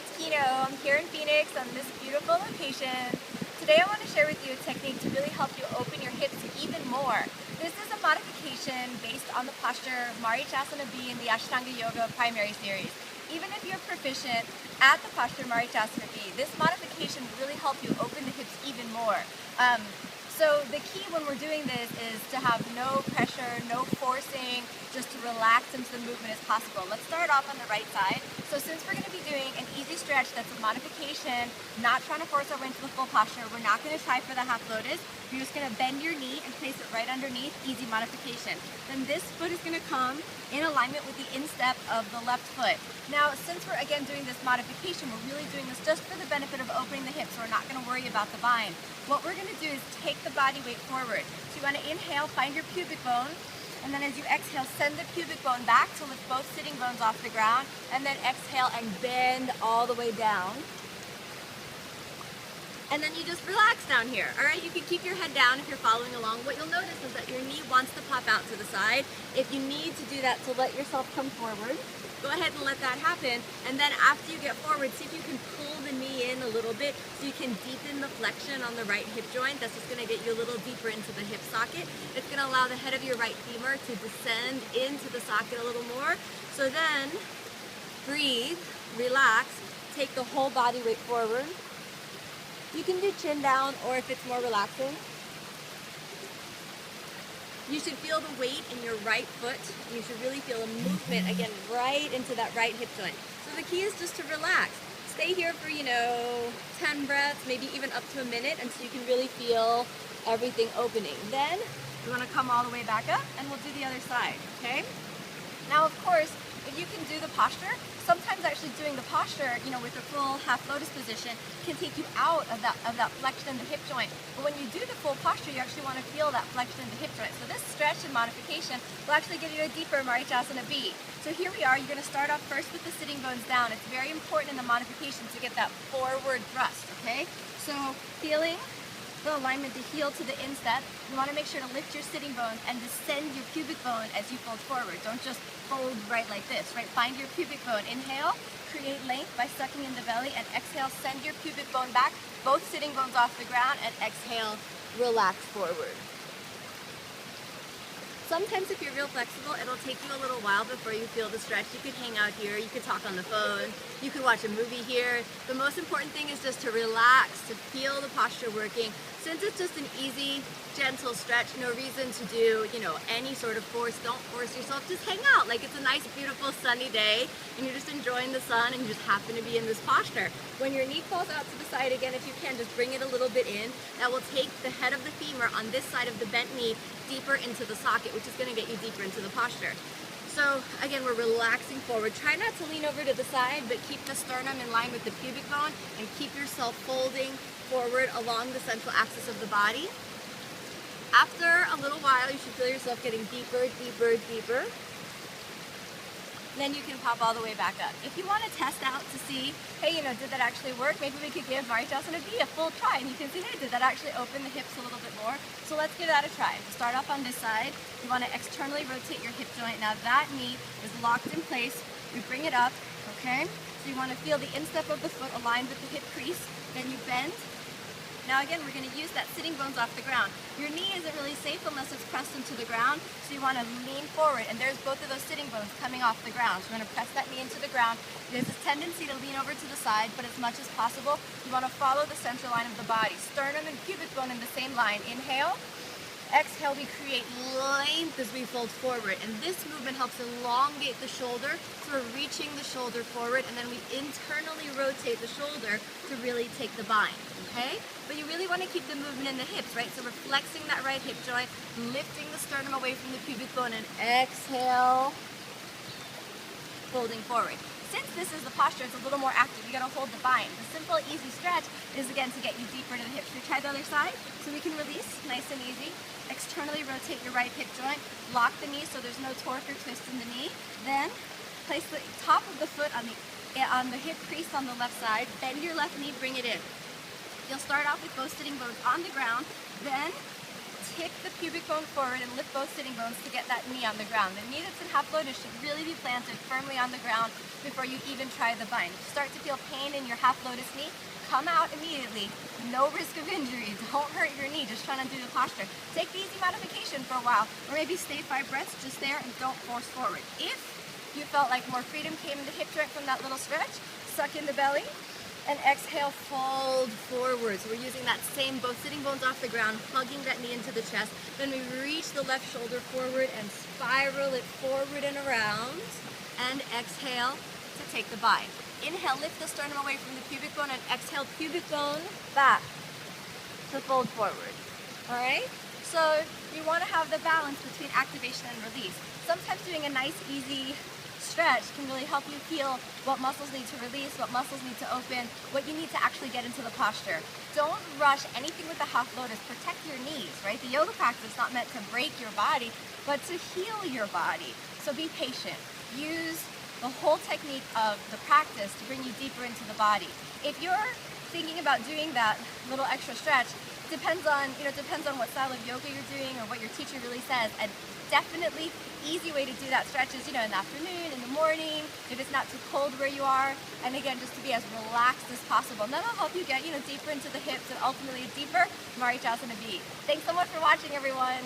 it's Kino. I'm here in Phoenix on this beautiful location. Today I want to share with you a technique to really help you open your hips even more. This is a modification based on the posture Marichasana B in the Ashtanga Yoga primary series. Even if you're proficient at the posture Marichasana B, this modification will really help you open the hips even more. So the key when we're doing this is to have no pressure, no forcing, just to relax into the movement as possible. Let's start off on the right side. So since we're going to be doing an easy stretch that's a modification, not trying to force our way into the full posture, we're not going to try for the half lotus. You're just going to bend your knee and place it right underneath, easy modification. Then this foot is going to come in alignment with the instep of the left foot. Now, since we're again doing this modification, we're really doing this just for the benefit of opening the hips, so we're not going to worry about the bind. What we're going to do is take the body weight forward. So you want to inhale, find your pubic bone, and then as you exhale, send the pubic bone back to lift both sitting bones off the ground, and then exhale and bend all the way down. And then you just relax down here. All right, you can keep your head down if you're following along. What you'll notice is that your knee wants to pop out to the side. If you need to do that to let yourself come forward, go ahead and let that happen. And then after you get forward, see if you can pull the knee in a little bit so you can deepen the flexion on the right hip joint. That's just gonna get you a little deeper into the hip socket. It's gonna allow the head of your right femur to descend into the socket a little more. So then, breathe, relax, take the whole body weight forward. You can do chin down, or if it's more relaxing, you should feel the weight in your right foot. You should really feel a movement, again, right into that right hip joint. So the key is just to relax. Stay here for, 10 breaths, maybe even up to a minute, until you can really feel everything opening. Then you want to come all the way back up, and we'll do the other side, okay? Now, of course, if you can do the posture, sometimes actually doing the posture, with a full half lotus position can take you out of that flexion in the hip joint. But when you do the full posture, you actually want to feel that flexion in the hip joint. So this stretch and modification will actually give you a deeper Marichasana B. So here we are. You're going to start off first with the sitting bones down. It's very important in the modification to get that forward thrust, okay? So feeling the alignment to heel to the instep, you want to make sure to lift your sitting bones and descend your pubic bone as you fold forward. Don't just fold right like this, right? Find your pubic bone. Inhale, create length by sucking in the belly, and exhale, send your pubic bone back, both sitting bones off the ground, and exhale, relax forward. Sometimes if you're real flexible, it'll take you a little while before you feel the stretch. You could hang out here, you could talk on the phone, you could watch a movie here. The most important thing is just to relax, to feel the posture working. Since it's just an easy, gentle stretch, no reason to do, any sort of force. Don't force yourself, just hang out like it's a nice, beautiful, sunny day and you're just enjoying the sun and you just happen to be in this posture. When your knee falls out to the side, again, if you can, just bring it a little bit in. That will take the head of the femur on this side of the bent knee deeper into the socket, which is going to get you deeper into the posture. So again, we're relaxing forward. Try not to lean over to the side, but keep the sternum in line with the pubic bone and keep yourself folding forward along the central axis of the body. After a little while, you should feel yourself getting deeper, deeper, deeper. Then you can pop all the way back up. If you want to test out to see, hey, did that actually work? Maybe we could give Marichasana B a full try, and you can see, hey, did that actually open the hips a little bit more? So let's give that a try. Start off on this side. You want to externally rotate your hip joint. Now that knee is locked in place. We bring it up, okay? So you want to feel the instep of the foot aligned with the hip crease. Then you bend. Now again, we're going to use that sitting bones off the ground. Your knee isn't really safe unless it's pressed into the ground, so you want to lean forward, and there's both of those sitting bones coming off the ground. So we're going to press that knee into the ground. There's this tendency to lean over to the side, but as much as possible, you want to follow the central line of the body. Sternum and pubic bone in the same line. Inhale. Exhale, we create length as we fold forward, and this movement helps elongate the shoulder, so we're reaching the shoulder forward, and then we internally rotate the shoulder to really take the bind, okay? But you really want to keep the movement in the hips, right? So we're flexing that right hip joint, lifting the sternum away from the pubic bone, and exhale, folding forward. Since this is the posture, it's a little more active. You gotta hold the bind. The simple, easy stretch is again to get you deeper into the hips. Should we try the other side? So we can release, nice and easy. Externally rotate your right hip joint. Lock the knee so there's no torque or twist in the knee. Then place the top of the foot on the hip crease on the left side. Bend your left knee, bring it in. You'll start off with both sitting bones on the ground. Then kick the pubic bone forward and lift both sitting bones to get that knee on the ground. The knee that's in half lotus should really be planted firmly on the ground before you even try the bind. If you start to feel pain in your half lotus knee, come out immediately. No risk of injury. Don't hurt your knee just trying to do the posture. Take the easy modification for a while, or maybe stay 5 breaths just there and don't force forward. If you felt like more freedom came in the hip joint from that little stretch, suck in the belly, and exhale, fold forward. So we're using that same, both sitting bones off the ground, hugging that knee into the chest. Then we reach the left shoulder forward and spiral it forward and around. And exhale to take the bind. Inhale, lift the sternum away from the pubic bone, and exhale, pubic bone back to fold forward. All right? So you want to have the balance between activation and release. Sometimes doing a nice, easy stretch can really help you feel what muscles need to release, what muscles need to open, what you need to actually get into the posture. Don't rush anything with the half lotus. Protect your knees, right? The yoga practice is not meant to break your body, but to heal your body. So be patient. Use the whole technique of the practice to bring you deeper into the body. If you're thinking about doing that little extra stretch, depends on what style of yoga you're doing or what your teacher really says. And definitely easy way to do that stretch is, in the afternoon, in the morning, if it's not too cold where you are. And again, just to be as relaxed as possible. And that'll help you get, deeper into the hips and ultimately deeper Marichasana B. Thanks so much for watching, everyone.